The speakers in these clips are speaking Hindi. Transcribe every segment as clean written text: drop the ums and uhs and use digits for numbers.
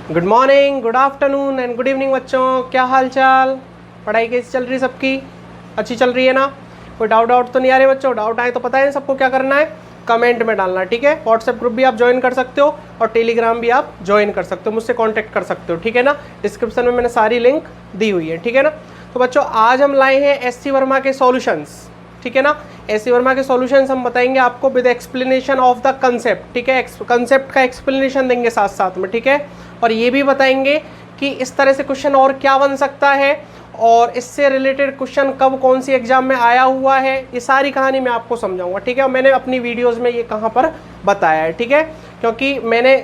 Good morning, good afternoon and good evening बच्चों। क्या हाल चाल, पढ़ाई कैसी चल रही है सबकी? अच्छी चल रही है ना? कोई डाउट तो नहीं आ रहे बच्चों? डाउट आए तो पता है सबको क्या करना है, कमेंट में डालना, ठीक है। व्हाट्सएप ग्रुप भी आप ज्वाइन कर सकते हो और टेलीग्राम भी आप ज्वाइन कर सकते हो, मुझसे कांटेक्ट कर सकते हो, ठीक है ना। डिस्क्रिप्शन में मैंने सारी लिंक दी हुई है, ठीक है ना। तो बच्चों आज हम लाए हैं एससी वर्मा के सॉल्यूशंस, ठीक है ना। एससी वर्मा के सॉल्यूशंस हम बताएंगे आपको with explanation of the concept, ठीक है। कंसेप्ट का एक्सप्लेनेशन देंगे साथ साथ में, ठीक है। और ये भी बताएंगे कि इस तरह से क्वेश्चन और क्या बन सकता है और इससे रिलेटेड क्वेश्चन कब कौन सी एग्जाम में आया हुआ है, ये सारी कहानी मैं आपको समझाऊंगा, ठीक है। और मैंने अपनी वीडियोस में ये कहाँ पर बताया है, ठीक है। क्योंकि मैंने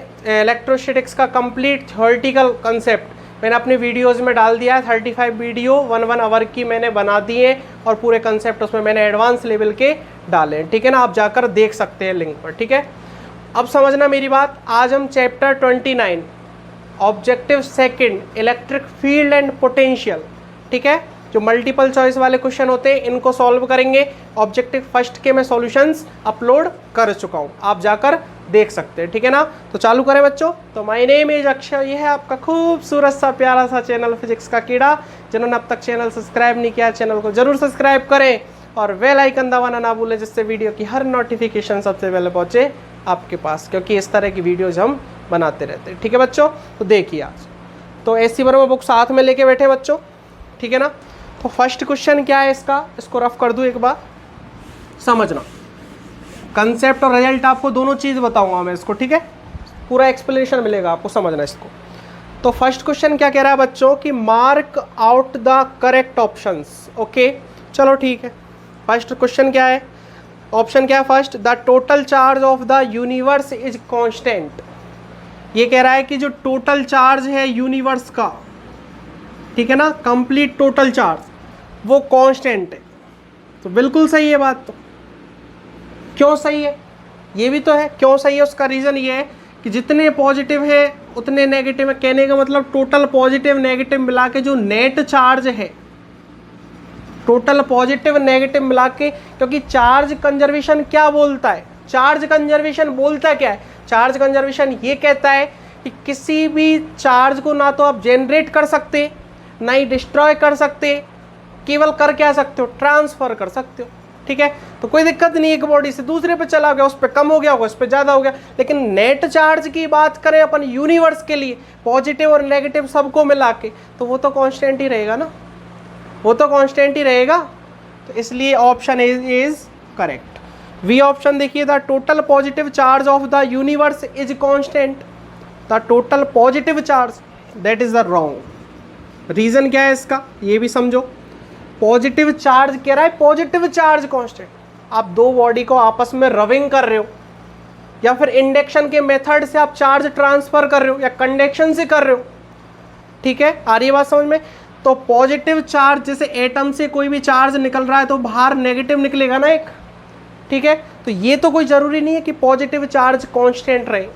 इलेक्ट्रोस्टैटिक्स का कंप्लीट थ्योरेटिकल कंसेप्ट मैंने अपनी वीडियोस में डाल दिया है। 35 वीडियो 1 आवर की मैंने बना दी है और पूरे कंसेप्ट उसमें मैंने एडवांस लेवल के डाले हैं, ठीक है ना। आप जाकर देख सकते हैं लिंक पर, ठीक है। अब समझना मेरी बात। आज हम chapter 29 objective second electric field and potential, ठीक है, जो मल्टीपल चॉइस वाले क्वेश्चन होते हैं इनको सॉल्व करेंगे। ऑब्जेक्टिव फर्स्ट के मैं सॉल्यूशंस अपलोड कर चुका हूँ, आप जाकर देख सकते हैं, ठीक है ना। तो चालू करें बच्चों। तो माय नेम इज अक्षय, ये है आपका खूबसूरत सा प्यारा सा चैनल फिजिक्स का कीड़ा। जिन्होंने अब तक चैनल सब्सक्राइब नहीं किया, चैनल को जरूर सब्सक्राइब करें और बेल आइकन दबाना ना भूलें, जिससे वीडियो की हर नोटिफिकेशन सबसे पहले पहुंचे आपके पास, क्योंकि इस तरह की वीडियोज हम बनाते रहते हैं, ठीक है बच्चों। तो देखिए आज तो एससी वर्मा बुक साथ में लेके बैठे बच्चों, ठीक है ना। तो फर्स्ट क्वेश्चन क्या है इसका, इसको रफ कर दूं एक बार, समझना। कंसेप्ट और रिजल्ट आपको दोनों चीज़ बताऊंगा मैं इसको, ठीक है। पूरा एक्सप्लेनेशन मिलेगा आपको, समझना इसको। तो फर्स्ट क्वेश्चन क्या कह रहा है बच्चों कि mark out the correct options. Okay चलो ठीक है। फर्स्ट क्वेश्चन क्या है, ऑप्शन क्या है first, the total charge of the universe is constant. ये कह रहा है कि जो टोटल चार्ज है यूनिवर्स का, ठीक है ना, कंप्लीट टोटल चार्ज वो कांस्टेंट है। तो बिल्कुल सही है बात। तो क्यों सही है, ये भी तो है क्यों सही है। उसका रीज़न ये है कि जितने पॉजिटिव है उतने नेगेटिव है। कहने का मतलब टोटल पॉजिटिव नेगेटिव मिला के जो नेट चार्ज है, टोटल पॉजिटिव नेगेटिव मिला के, क्योंकि चार्ज कंजर्वेशन क्या बोलता है, चार्ज कंजर्वेशन बोलता क्या है, चार्ज कंजर्वेशन ये कहता है कि किसी भी चार्ज को ना तो आप जनरेट कर सकते ना ही डिस्ट्रॉय कर सकते, केवल कर क्या सकते हो, ट्रांसफर कर सकते हो, ठीक है। तो कोई दिक्कत नहीं, एक बॉडी से दूसरे पे चला गया, उस पर कम हो गया होगा, उस पर ज़्यादा हो गया। लेकिन नेट चार्ज की बात करें अपन यूनिवर्स के लिए, पॉजिटिव और नेगेटिव सबको मिला के, तो वो तो कांस्टेंट ही रहेगा ना, वो तो कांस्टेंट ही रहेगा। तो इसलिए option is correct. V option देखिए, the total positive charge of the universe is constant. The total positive charge, that is the wrong. Reason क्या है इसका, ये भी समझो। पॉजिटिव चार्ज कह रहा है, पॉजिटिव चार्ज कांस्टेंट। आप दो बॉडी को आपस में रबिंग कर रहे हो, या फिर इंडक्शन के मेथड से आप चार्ज ट्रांसफर कर रहे हो, या कंडक्शन से कर रहे हो, ठीक है। आ रही है बात समझ में। तो पॉजिटिव चार्ज, जैसे एटम से कोई भी चार्ज निकल रहा है तो बाहर नेगेटिव निकलेगा ना एक, ठीक है। तो ये तो कोई जरूरी नहीं है कि पॉजिटिव चार्ज कांस्टेंट रहे,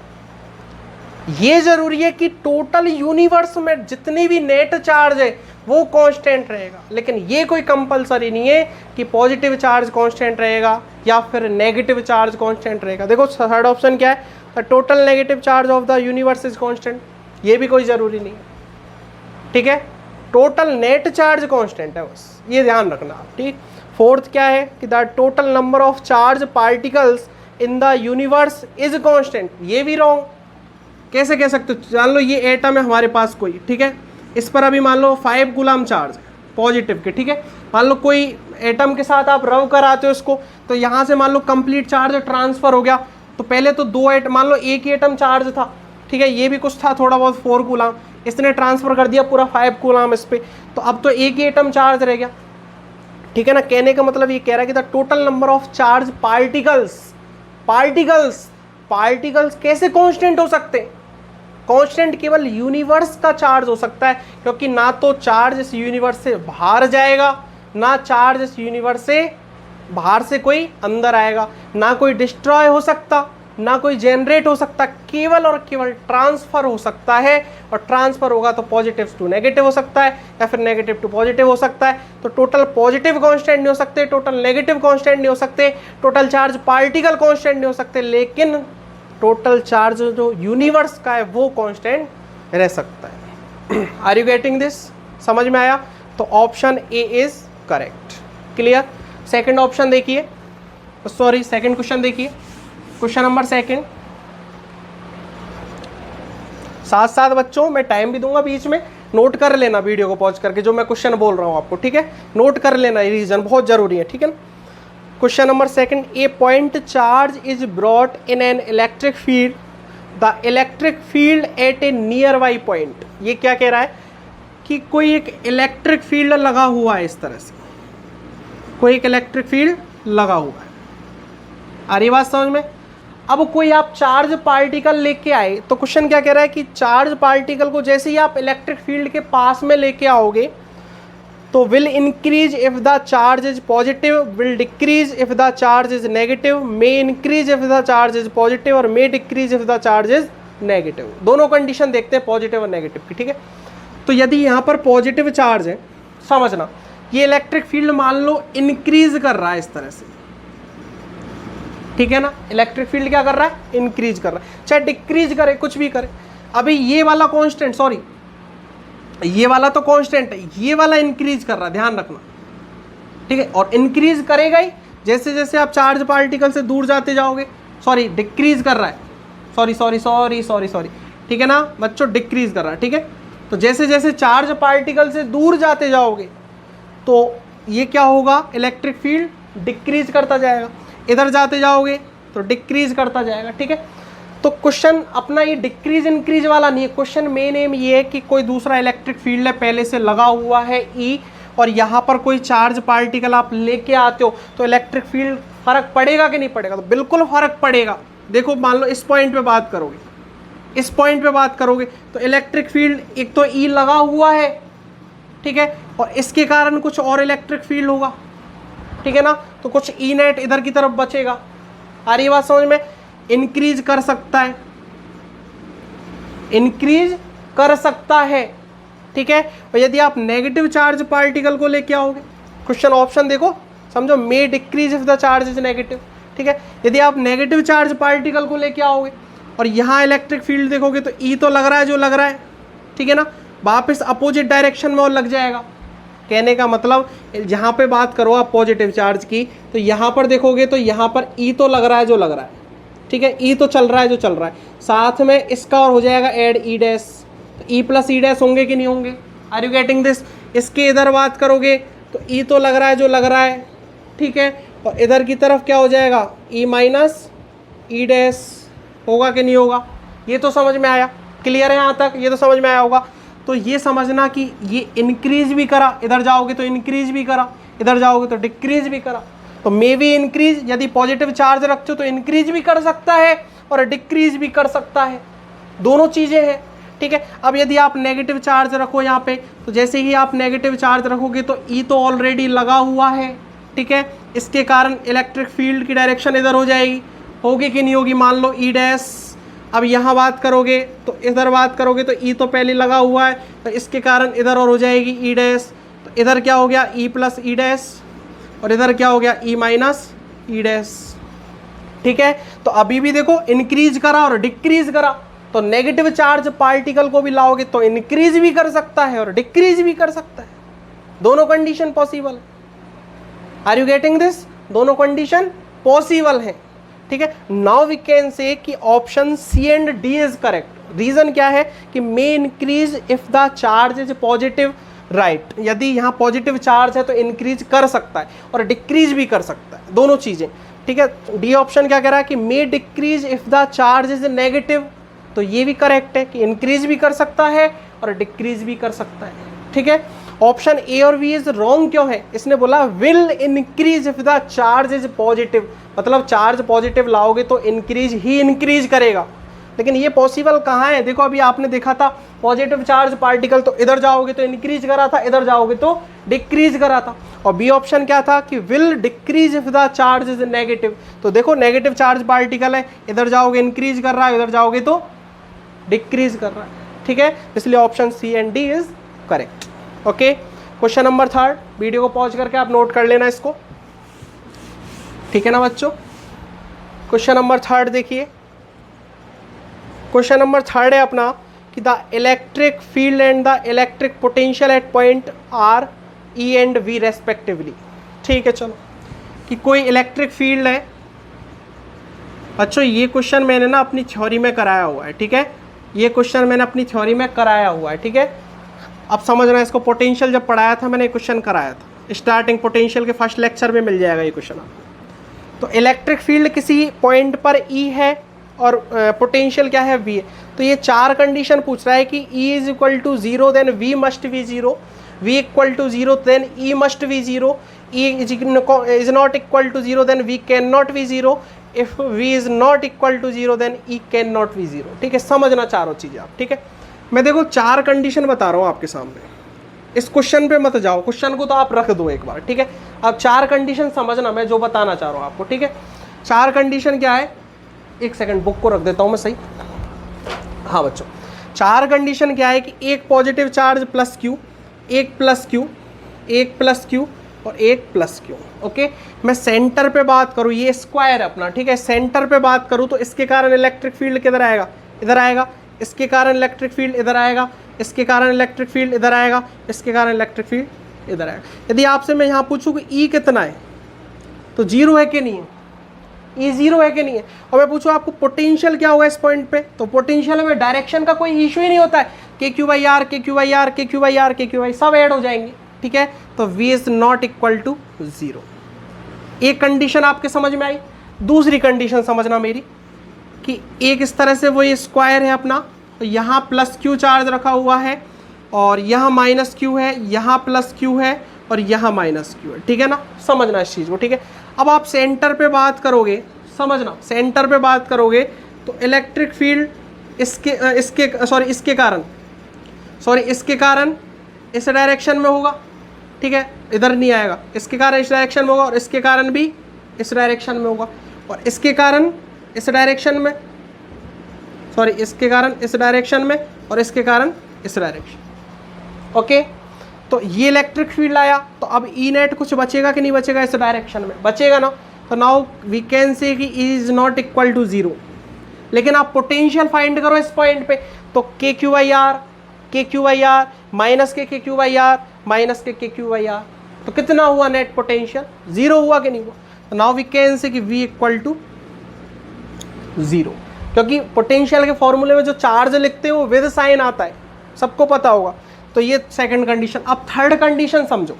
ये जरूरी है कि टोटल यूनिवर्स में जितनी भी नेट चार्ज है वो कांस्टेंट रहेगा। लेकिन ये कोई कंपलसरी नहीं है कि पॉजिटिव चार्ज कांस्टेंट रहेगा या फिर नेगेटिव चार्ज कांस्टेंट रहेगा। देखो थर्ड ऑप्शन क्या है, the total negative charge of the universe is constant, ये भी कोई जरूरी नहीं है, ठीक है। टोटल नेट चार्ज कांस्टेंट है, बस ये ध्यान रखना आप, ठीक। फोर्थ क्या है कि the total number of charge particles in the universe is constant, ये भी रॉन्ग। कैसे कह सकते हो, जान लो ये एटम है हमारे पास कोई, ठीक है, इस पर अभी मान लो 5 कूलम चार्ज है पॉजिटिव के, ठीक है। मान लो कोई एटम के साथ आप रब कराते हो इसको, तो यहाँ से मान लो कंप्लीट चार्ज ट्रांसफर हो गया। तो पहले तो दो एटम, मान लो एक ही एटम चार्ज था, ठीक है, ये भी कुछ था थोड़ा बहुत 4 कूलम, इसने ट्रांसफर कर दिया पूरा 5 कूलम इस पर, तो अब तो एक ही एटम चार्ज रह गया, ठीक है ना। कहने का मतलब ये कह रहा है कि the total number of charge particles, particles कैसे कांस्टेंट हो सकते हैं, कांस्टेंट केवल यूनिवर्स का चार्ज हो सकता है, क्योंकि ना तो चार्ज इस यूनिवर्स से बाहर जाएगा, ना चार्ज इस यूनिवर्स से बाहर से कोई अंदर आएगा, ना कोई डिस्ट्रॉय हो सकता, ना कोई जनरेट हो सकता, केवल और केवल ट्रांसफर हो सकता है। और ट्रांसफर होगा तो पॉजिटिव टू नेगेटिव हो सकता है या फिर नेगेटिव टू पॉजिटिव हो सकता है। तो टोटल पॉजिटिव कांस्टेंट नहीं हो सकते, टोटल नेगेटिव कांस्टेंट नहीं हो सकते, टोटल चार्ज पार्टिकल कांस्टेंट नहीं हो सकते, लेकिन टोटल चार्ज जो यूनिवर्स का है वो कांस्टेंट रह सकता है। Are you getting this? समझ में आया? तो option A is correct. Clear? Second option देखिए, सॉरी सेकंड क्वेश्चन देखिए, क्वेश्चन नंबर सेकंड। साथ साथ बच्चों मैं टाइम भी दूंगा बीच में, नोट कर लेना वीडियो को पॉज करके जो मैं क्वेश्चन बोल रहा हूँ आपको, ठीक है? नोट कर लेना, ये रीजन बहुत जरूरी है, ठीक है ना? Question number second, A point charge is brought in an electric field, the electric field eight A near by point. ये क्या कह रहा है कि कोई एक इलेक्ट्रिक फील्ड लगा हुआ है, इस तरह से कोई एक इलेक्ट्रिक फील्ड लगा हुआ है। आ रही बात समझ में? अब कोई आप चार्ज पार्टिकल लेके आए, तो क्वेश्चन क्या कह रहा है कि चार्ज पार्टिकल को जैसे ही आप इलेक्ट्रिक फील्ड के पास में लेके आओगे तो will increase if the charge is positive, will decrease if the charge is negative, may increase if the charge is positive और may decrease if the charge is negative. दोनों कंडीशन देखते हैं पॉजिटिव और नेगेटिव की, ठीक है? तो यदि यहाँ पर पॉजिटिव चार्ज है, समझना ये इलेक्ट्रिक फील्ड मान लो इंक्रीज कर रहा है इस तरह से, ठीक है ना? इलेक्ट्रिक फील्ड क्या कर रहा है? इंक्रीज कर रहा है, चाहे डिक्रीज करे, कुछ भी करे। अभी ये वाला कांस्टेंट, सॉरी ये वाला तो कांस्टेंट है, ये वाला इंक्रीज कर रहा है, ध्यान रखना, ठीक है? और इंक्रीज करेगा ही जैसे जैसे आप चार्ज पार्टिकल से दूर जाते जाओगे, सॉरी डिक्रीज कर रहा है, सॉरी, ठीक है ना बच्चों? डिक्रीज कर रहा है, ठीक है? तो जैसे जैसे चार्ज पार्टिकल से दूर जाते जाओगे तो ये क्या होगा? इलेक्ट्रिक फील्ड डिक्रीज करता जाएगा, इधर जाते जाओगे तो डिक्रीज करता जाएगा, ठीक है? तो क्वेश्चन अपना ये डिक्रीज इंक्रीज वाला नहीं है, क्वेश्चन मेन एम ये है कि कोई दूसरा इलेक्ट्रिक फील्ड है पहले से लगा हुआ है ई, और यहाँ पर कोई चार्ज पार्टिकल आप लेके आते हो तो इलेक्ट्रिक फील्ड फर्क पड़ेगा कि नहीं पड़ेगा? तो बिल्कुल फर्क पड़ेगा। देखो मान लो इस पॉइंट पे बात करोगे, इस पॉइंट पे बात करोगे तो इलेक्ट्रिक फील्ड एक तो ई लगा हुआ है, ठीक है? और इसके कारण कुछ और इलेक्ट्रिक फील्ड होगा, ठीक है ना? तो कुछ ई नेट इधर की तरफ बचेगा। आ रही बात समझ में? इंक्रीज कर सकता है, इंक्रीज कर सकता है, ठीक है? और यदि आप नेगेटिव चार्ज पार्टिकल को लेके आओगे, क्वेश्चन ऑप्शन देखो, समझो may decrease if the charge is negative, ठीक है? यदि आप नेगेटिव चार्ज पार्टिकल को लेके आओगे और यहाँ इलेक्ट्रिक फील्ड देखोगे तो ई तो लग रहा है जो लग रहा है, ठीक है ना? वापस अपोजिट डायरेक्शन में और लग जाएगा। कहने का मतलब जहाँ पे बात करो आप पॉजिटिव चार्ज की, तो यहाँ पर देखोगे तो यहाँ पर ई तो लग रहा है जो लग रहा है, ठीक है? ई तो चल रहा है जो चल रहा है, साथ में इसका और हो जाएगा ऐड ई डैश, तो ई प्लस ई डैश होंगे कि नहीं होंगे? Are you getting this? इसके इधर बात करोगे तो ई तो लग रहा है जो लग रहा है, ठीक है? और इधर की तरफ क्या हो जाएगा? ई माइनस ई डैश होगा कि नहीं होगा? ये तो समझ में आया? क्लियर है यहाँ तक? ये तो समझ में आया होगा। तो ये समझना कि ये इंक्रीज भी करा, इधर जाओगे तो इंक्रीज भी करा, इधर जाओगे तो डिक्रीज भी करा। तो मे भी इंक्रीज, यदि पॉजिटिव चार्ज रखते हो तो इंक्रीज भी कर सकता है और डिक्रीज भी कर सकता है, दोनों चीज़ें हैं, ठीक है? अब यदि आप नेगेटिव चार्ज रखो यहाँ पे, तो जैसे ही आप नेगेटिव चार्ज रखोगे तो ई तो ऑलरेडी लगा हुआ है, ठीक है? इसके कारण इलेक्ट्रिक फील्ड की डायरेक्शन इधर हो जाएगी, होगी कि नहीं होगी? मान लो ई डैश, अब यहाँ बात करोगे तो इधर बात करोगे तो ई तो पहले लगा हुआ है, तो इसके कारण इधर और हो जाएगी ई डैश, तो इधर क्या हो गया? ई प्लस ई डैश, और इधर क्या हो गया? ई माइनस ई डैश, ठीक है? तो अभी भी देखो इंक्रीज करा और डिक्रीज करा, तो नेगेटिव चार्ज पार्टिकल को भी लाओगे तो इंक्रीज भी कर सकता है और डिक्रीज भी कर सकता है, दोनों condition possible. Are you getting this? दोनों कंडीशन पॉसिबल है, ठीक है? नाउ वी कैन से कि option C and D is correct. Reason क्या है कि may increase if the charge is positive, right? यदि यहाँ पॉजिटिव चार्ज है तो इंक्रीज कर सकता है और डिक्रीज भी कर सकता है, दोनों चीजें, ठीक है? डी ऑप्शन क्या कह रहा है कि may decrease if the charge is negative, तो ये भी करेक्ट है कि इंक्रीज भी कर सकता है और डिक्रीज भी कर सकता है, ठीक है? ऑप्शन ए और बी इज रॉन्ग क्यों है? इसने बोला will increase if the charge is positive, मतलब चार्ज पॉजिटिव लाओगे तो इंक्रीज ही इंक्रीज करेगा, लेकिन ये पॉसिबल कहाँ है? देखो अभी आपने देखा था पॉजिटिव चार्ज पार्टिकल, तो इधर जाओगे तो इंक्रीज करा था, इधर जाओगे तो डिक्रीज करा था। और बी ऑप्शन क्या था कि will decrease if the charge is negative, तो देखो नेगेटिव चार्ज पार्टिकल है, इधर जाओगे इंक्रीज कर रहा है, इधर जाओगे तो डिक्रीज कर रहा है, ठीक है? इसलिए option C and D is correct. Okay, question number third, video को पॉज करके आप नोट कर लेना इसको, ठीक है ना बच्चों? क्वेश्चन नंबर थर्ड देखिए, क्वेश्चन नंबर थर्ड है अपना कि the electric field and the electric potential at point R E and V respectively. ठीक है, चलो कि कोई इलेक्ट्रिक फील्ड है। बच्चों ये क्वेश्चन मैंने ना अपनी थ्योरी में कराया हुआ है, ठीक है, ये क्वेश्चन मैंने अपनी थ्योरी में कराया हुआ है, ठीक है। अब समझना, इसको पोटेंशियल जब पढ़ाया था मैंने क्वेश्चन कराया था, स्टार्टिंग पोटेंशियल के फर्स्ट लेक्चर में मिल जाएगा ये क्वेश्चन आपको। तो इलेक्ट्रिक फील्ड किसी पॉइंट पर ई है और पोटेंशियल क्या है, वी है। तो ये चार कंडीशन पूछ रहा है कि E is equal to zero then V must be zero, V equal to zero then E must be zero, E is not equal to zero then we can not be zero, if v is not equal to zero then e can not be zero. ठीक है, समझना चारों चीजें आप, ठीक है। मैं देखो चार कंडीशन बता रहा हूँ आपके सामने, इस क्वेश्चन पे मत जाओ, क्वेश्चन को तो आप रख दो एक बार, ठीक है। अब चार कंडीशन समझना मैं जो बताना चाह रहा हूँ आपको, ठीक है। चार कंडीशन क्या है, एक सेकंड बुक को रख देता हूँ मैं, सही। हाँ बच्चों, चार कंडीशन क्या है कि एक पॉजिटिव चार्ज प्लस क्यू, एक प्लस क्यू, एक प्लस क्यू और एक प्लस क्यू। ओके, मैं सेंटर पे बात करूँ, ये स्क्वायर है अपना, ठीक है। सेंटर पे बात करूँ तो इसके कारण इलेक्ट्रिक फील्ड किधर आएगा, इधर आएगा, इसके कारण इलेक्ट्रिक फील्ड इधर आएगा, इसके कारण इलेक्ट्रिक फील्ड इधर आएगा, इसके कारण इलेक्ट्रिक फील्ड इधर आएगा। यदि आपसे मैं यहाँ पूछूँ कि ई कितना है तो जीरो है कि नहीं है, ई जीरो है कि नहीं है। और मैं पूछूँ आपको पोटेंशियल क्या होगा इस पॉइंट पे, तो पोटेंशियल में डायरेक्शन का कोई इशू ही नहीं होता है, k q by r, k q by r, k q by r, k q by सब ऐड हो जाएंगे, ठीक है। तो v is not equal to zero. एक कंडीशन आपके समझ में आई। दूसरी कंडीशन समझना मेरी कि एक इस तरह से वो ये स्क्वायर है अपना, तो यहाँ प्लस क्यू चार्ज रखा हुआ है और यहाँ माइनस क्यू है, यहाँ प्लस क्यू है और यहाँ माइनस क्यू है, ठीक है ना। समझना इस चीज़ को, ठीक है। अब आप सेंटर पे बात करोगे, समझना, सेंटर पे बात करोगे तो इलेक्ट्रिक फील्ड इसके कारण इस डायरेक्शन में होगा, ठीक है, इधर नहीं आएगा, इसके कारण इस डायरेक्शन में होगा और इसके कारण भी इस डायरेक्शन में होगा और इसके कारण इस डायरेक्शन में, इसके कारण इस डायरेक्शन में और इसके कारण इस डायरेक्शन। ओके, तो ये इलेक्ट्रिक फील्ड आया, तो अब ई नेट कुछ बचेगा कि नहीं बचेगा, इस डायरेक्शन में बचेगा ना। तो नाउ वी कैन से कि E is not equal to zero. लेकिन आप पोटेंशियल फाइंड करो इस पॉइंट पे, तो के q by r, k q by r minus k q by r minus k q by are, तो कितना हुआ नेट पोटेंशियल, जीरो हुआ कि नहीं हुआ। तो नाउ वी कैन से कि v इक्वल टू जीरो, क्योंकि पोटेंशियल के फॉर्मूले में जो चार्ज लिखते हो विद साइन आता है, सबको पता होगा। तो ये सेकंड कंडीशन। अब थर्ड कंडीशन समझो,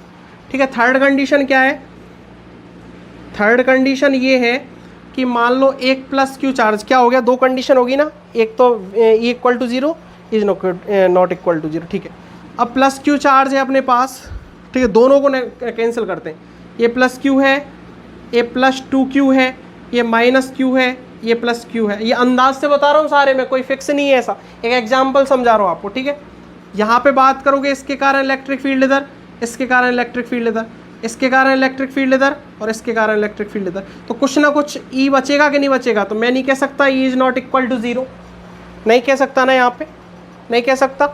ठीक है। थर्ड कंडीशन क्या है, थर्ड कंडीशन ये है कि मान लो एक प्लस क्यू चार्ज, क्या हो गया, दो कंडीशन होगी ना, एक तो E equal to zero, is not equal to zero, ठीक है। अब प्लस क्यू चार्ज है अपने पास, ठीक है, दोनों को कैंसिल करते हैं। ये प्लस क्यू है, ये प्लस टू क्यू है, ये माइनस क्यू है, ये प्लस क्यू है। ये अंदाज से बता रहा हूँ सारे में, कोई फिक्स नहीं है ऐसा, एक एग्जाम्पल समझा रहा हूँ आपको, ठीक है। यहाँ पे बात करोगे इसके कारण इलेक्ट्रिक फील्ड इधर, इसके कारण इलेक्ट्रिक फील्ड इधर, इसके कारण इलेक्ट्रिक फील्ड इधर और इसके कारण इलेक्ट्रिक फील्ड इधर, तो कुछ ना कुछ ई बचेगा कि नहीं बचेगा। तो मैं नहीं कह सकता E is not equal to zero, नहीं कह सकता ना, यहाँ पे नहीं कह सकता।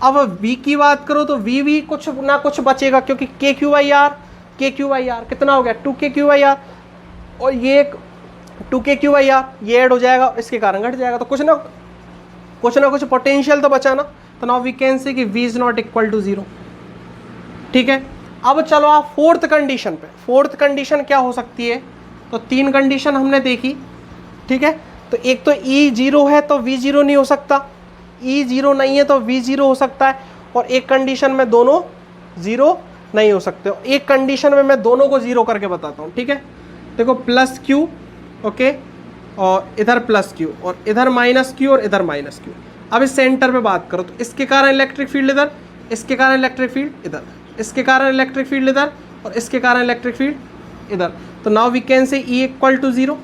अब v की बात करो तो v कुछ ना कुछ बचेगा, क्योंकि के q by r, k q by are कितना हो गया, 2k क्यू बाई आर, और ये 2k क्यू बाई आर ये ऐड हो जाएगा, इसके कारण घट जाएगा, तो कुछ ना कुछ पोटेंशियल तो बचा ना। तो नाउ वी कैन से कि v is not equal to zero, ठीक है। अब चलो आप फोर्थ कंडीशन पे। फोर्थ कंडीशन क्या हो सकती है, तो तीन कंडीशन हमने देखी, ठीक है। तो एक तो e जीरो है तो v जीरो नहीं हो सकता, e जीरो नहीं है तो v जीरो हो सकता है, और एक कंडीशन में दोनों जीरो नहीं हो सकते। एक कंडीशन में मैं दोनों को जीरो करके बताता हूँ, ठीक है। देखो प्लस क्यू, ओके, और इधर प्लस क्यू और इधर माइनस क्यू और इधर माइनस क्यू। अब इस सेंटर पे बात करो तो इसके कारण इलेक्ट्रिक फील्ड इधर, इसके कारण इलेक्ट्रिक फील्ड इधर, इसके कारण इलेक्ट्रिक फील्ड इधर और इसके कारण इलेक्ट्रिक फील्ड इधर। तो now we can say E equal to zero.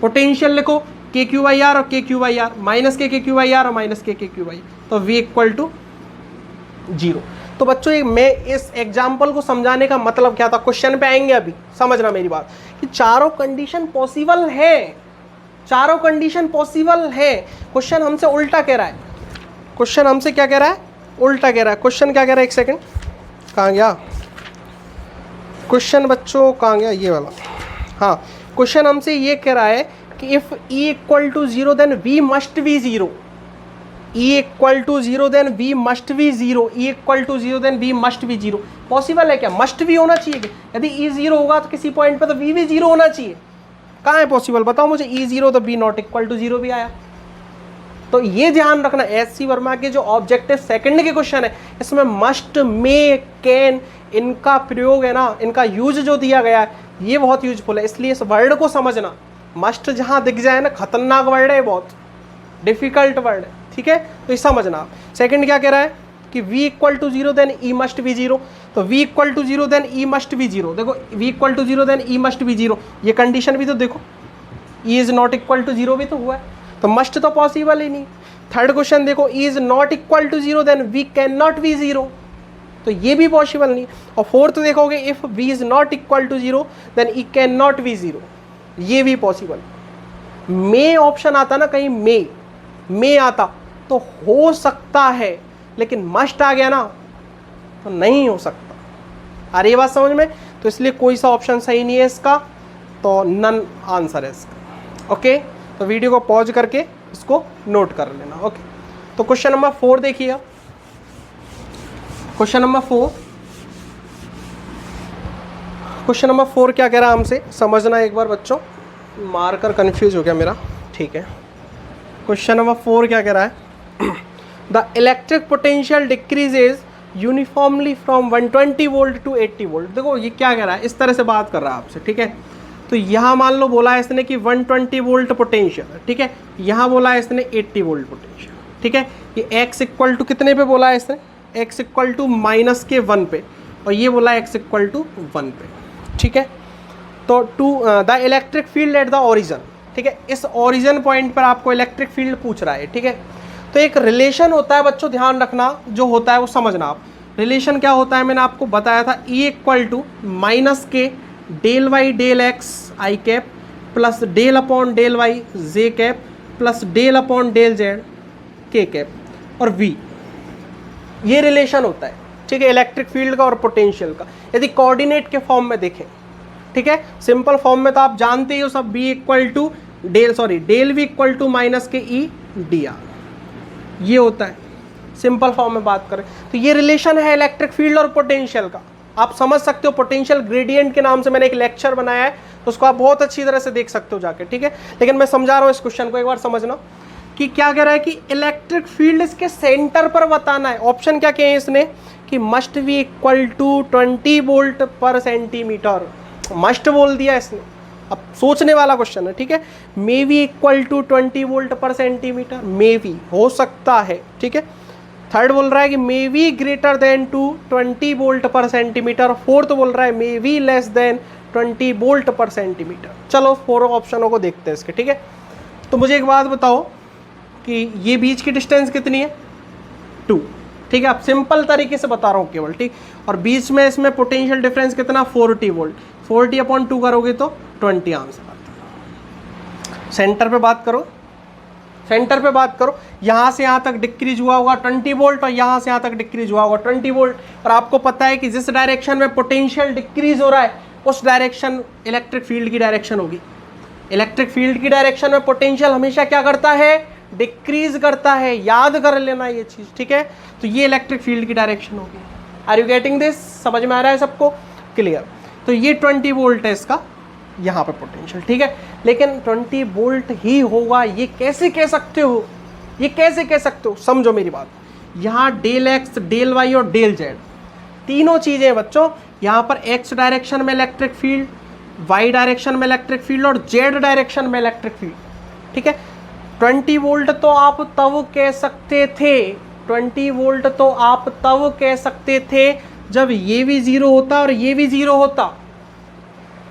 Potential लिखो के क्यू बाई आर और k q by r, minus k q by r और माइनस के क्यू बाई, तो v इक्वल टू जीरो। तो बच्चों मैं इस एग्जाम्पल को समझाने का मतलब क्या था, क्वेश्चन पे आएंगे अभी, समझना मेरी बात कि चारों कंडीशन पॉसिबल है, चारों कंडीशन पॉसिबल है। क्वेश्चन हमसे उल्टा कह रहा है, क्वेश्चन हमसे क्या कह रहा है, उल्टा कह रहा है। क्वेश्चन क्या कह रहा है, एक सेकंड, कहाँ गया क्वेश्चन बच्चों, कहाँ गया ये वाला, हाँ। क्वेश्चन हमसे ये कह रहा है कि if e equal to zero then v must be zero. E equal to zero then V must be zero, E equal to zero then V must be zero. Possible है क्या? मस्ट भी होना चाहिए। यदि E जीरो होगा तो किसी पॉइंट पे तो V भी जीरो होना चाहिए। कहाँ है पॉसिबल? बताओ मुझे। E जीरो तो B not equal to zero भी आया। तो ये ध्यान रखना, SC वर्मा के जो ऑब्जेक्टिव सेकंड के क्वेश्चन है इसमें मस्ट, मे, कैन, इनका प्रयोग है ना, इनका यूज जो दिया गया है ये बहुत यूजफुल है। इसलिए इस वर्ड को समझना। मस्ट जहाँ दिख जाए ना, खतरनाक वर्ड है, बहुत डिफिकल्ट वर्ड है, ठीक है? तो ये समझना आप। सेकंड क्या कह रहा है कि V equal to zero then E must be zero. तो V equal to zero then E must be zero. देखो V equal to zero then E must be zero, ये कंडीशन भी तो देखो, E is not equal to zero भी तो हुआ है, तो मस्ट तो पॉसिबल ही नहीं। थर्ड क्वेश्चन देखो, E is not equal to zero then V can not be zero, तो ये भी पॉसिबल नहीं। और फोर्थ देखोगे, if V is not equal to zero then E can not be zero, ये भी पॉसिबल। मे ऑप्शन आता ना, कहीं मे आता तो हो सकता है, लेकिन मस्ट आ गया ना तो नहीं हो सकता। अरे ये बात समझ में? तो इसलिए कोई सा ऑप्शन सही नहीं है इसका, तो नन आंसर है इसका। ओके, तो वीडियो को पॉज करके इसको नोट कर लेना। ओके, तो क्वेश्चन नंबर 4 देखिए। क्वेश्चन नंबर 4 क्या कह रहा है हमसे, समझना एक बार बच्चों। मार्कर कंफ्यूज हो गया मेरा, ठीक है। क्वेश्चन नंबर 4 क्या कह रहा है, the electric potential decreases uniformly from 120 volt to 80 volt. देखो ये क्या कह रहा है, इस तरह से बात कर रहा है आपसे, ठीक है। तो यहाँ मान लो बोला है इसने कि 120 वोल्ट पोटेंशियल, ठीक है। यहाँ बोला है इसने 80 वोल्ट पोटेंशियल, ठीक है। ये x इक्वल टू कितने पे बोला है इसने, x इक्वल टू -1 पे, और ये बोला है x इक्वल टू 1 पे, ठीक है। तो to the electric field at the origin, ठीक है। इस ओरिजिन पॉइंट पर आपको इलेक्ट्रिक फील्ड पूछ रहा है, ठीक है। तो एक रिलेशन होता है बच्चों, ध्यान रखना, जो होता है वो समझना आप। रिलेशन क्या होता है मैंने आपको बताया था, E equal to -k del Y del x I cap plus del upon del y j cap plus del upon del z k cap और V, ये रिलेशन होता है, ठीक है, इलेक्ट्रिक फील्ड का और पोटेंशियल का। यदि कोऑर्डिनेट के फॉर्म में देखें, ठीक है, सिंपल फॉर्म में तो आप जानते ही हो सब, B equal to del V equal to -k E dr, ये होता है सिंपल फॉर्म में बात करें तो। ये रिलेशन है इलेक्ट्रिक फील्ड और पोटेंशियल का, आप समझ सकते हो। पोटेंशियल ग्रेडियंट के नाम से मैंने एक लेक्चर बनाया है, तो उसको आप बहुत अच्छी तरह से देख सकते हो जाके, ठीक है। लेकिन मैं समझा रहा हूँ इस क्वेश्चन को, एक बार समझना कि क्या कह रहा है कि इलेक्ट्रिक फील्ड इसके सेंटर पर बताना है। ऑप्शन क्या कहे इसने कि must be equal to 20 volt per centimetre, must बोल दिया इसने। अब सोचने वाला क्वेश्चन है, ठीक है। May be equal to 20 volt per centimetre, may be हो सकता है, ठीक है। थर्ड बोल रहा है कि may be greater than to 20 volt per centimetre. Fourth बोल रहा है may be less than 20 volt per centimetre. चलो 4 ऑप्शनों को देखते हैं इसके, ठीक है। तो मुझे एक बात बताओ कि ये बीच की डिस्टेंस कितनी है, 2, ठीक है। अब सिंपल तरीके से बता रहा हूँ केवल, ठीक। और बीच में इसमें पोटेंशियल डिफरेंस कितना, 40 वोल्ट। 40 अपॉन 2 करोगे तो 20 आंसर आता है। सेंटर पे बात करो, सेंटर पे बात करो, यहाँ से यहाँ तक डिक्रीज हुआ होगा 20 वोल्ट और यहाँ से यहाँ तक डिक्रीज हुआ होगा 20 वोल्ट। और आपको पता है कि जिस डायरेक्शन में पोटेंशियल डिक्रीज हो रहा है उस डायरेक्शन इलेक्ट्रिक फील्ड की डायरेक्शन होगी। इलेक्ट्रिक फील्ड की डायरेक्शन में पोटेंशियल हमेशा क्या करता है, डिक्रीज करता है, याद कर लेना ये चीज़, ठीक है। तो ये इलेक्ट्रिक फील्ड की डायरेक्शन होगी। आर यू गेटिंग दिस, समझ में आ रहा है सबको, क्लियर। तो ये 20 वोल्ट है इसका यहाँ पे पोटेंशियल, ठीक है। लेकिन 20 वोल्ट ही होगा ये कैसे कह सकते हो, ये कैसे कह सकते हो, समझो मेरी बात। यहाँ डेल एक्स, डेल वाई और डेल जेड तीनों चीज़ें बच्चों। यहाँ पर एक्स डायरेक्शन में इलेक्ट्रिक फील्ड, वाई डायरेक्शन में इलेक्ट्रिक फील्ड और जेड डायरेक्शन में इलेक्ट्रिक फील्ड, ठीक है। 20 वोल्ट तो आप तब कह सकते थे, 20 वोल्ट तो आप तब कह सकते थे जब ये भी 0 होता और ये भी 0 होता,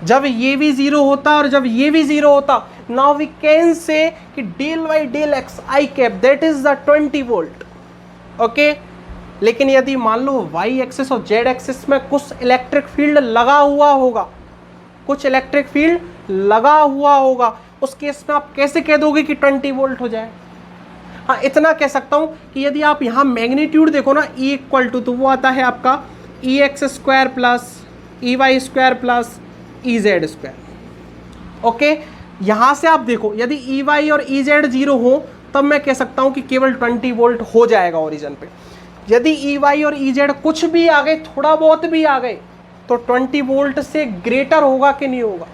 जब ये भी 0 होता और जब ये भी 0 होता। नाउ वी कैन से कि del Y del x I cap that is the 20 volt, okay. लेकिन यदि मान लो वाई एक्सिस और जेड एक्सिस में कुछ इलेक्ट्रिक फील्ड लगा हुआ होगा, कुछ इलेक्ट्रिक फील्ड लगा हुआ होगा, उस केस में आप कैसे कह दोगे कि 20 वोल्ट हो जाए। हाँ, इतना कह सकता हूँ कि यदि आप यहाँ मैग्नीट्यूड देखो ना, E इक्वल टू, तो वो आता है आपका EX² plus EY² plus EZ², okay. यहाँ से आप देखो यदि EY और EZ 0 हो तब मैं कह सकता हूँ कि केवल 20 वोल्ट हो जाएगा ओरिजिन पे। यदि EY और EZ कुछ भी आ गए, थोड़ा बहुत भी आ गए, तो 20 वोल्ट से ग्रेटर होगा कि नहीं होगा?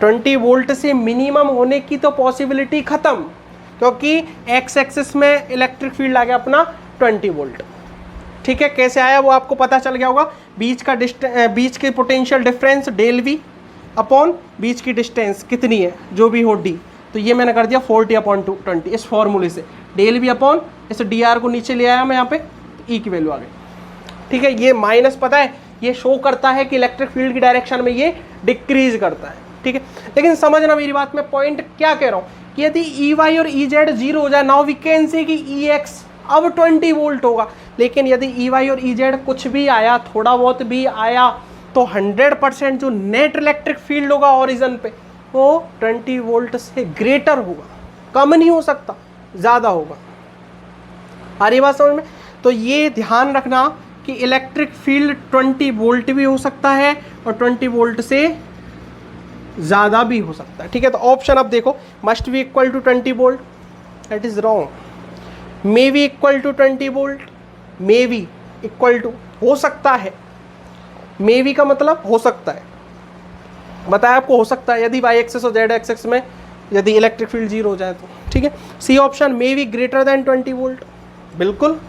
20 वोल्ट से मिनिमम होने की तो पॉसिबिलिटी खत्म, क्योंकि एक्स एक्सिस में इलेक्ट्रिक फील्ड आ गया अपना 20 वोल्ट। ठीक है, कैसे आया वो आपको पता चल गया होगा। बीच की potential difference del V upon बीच की डिस्टेंस कितनी है जो भी हो डी, तो ये मैंने कर दिया 40/20 इस फॉर्मूले से। डेल वी अपॉन इस dr को नीचे ले आया मैं यहाँ पे, ई की वैल्यू आ गई। ठीक है, ये माइनस पता है ये शो करता है कि इलेक्ट्रिक फील्ड की डायरेक्शन में ये डिक्रीज करता है। ठीक है, लेकिन समझना मेरी बात, मैं पॉइंट क्या कह रहा हूँ कि यदि EY और EZ 0 हो जाए, नाउ वी कैन से कि EX अब 20 वोल्ट होगा। लेकिन यदि EY और EZ कुछ भी आया, थोड़ा बहुत भी आया, तो 100% जो नेट इलेक्ट्रिक फील्ड होगा ओरिजिन पे वो 20 वोल्ट से ग्रेटर होगा, कम नहीं हो सकता, ज़्यादा होगा। आ रही बात समझ में? तो ये ध्यान रखना कि इलेक्ट्रिक फील्ड 20 वोल्ट भी हो सकता है और 20 वोल्ट से ज़्यादा भी हो सकता है। ठीक है, तो ऑप्शन अब देखो, must be equal to 20 volt, that is wrong. May be equal to 20 volt, may be equal to हो सकता है, मे बी का मतलब हो सकता है, बताया आपको हो सकता है यदि वाई एक्सेस और जेड एक्सेस में यदि इलेक्ट्रिक फील्ड 0 हो जाए तो। ठीक है, C option may be greater than 20 volt, बिल्कुल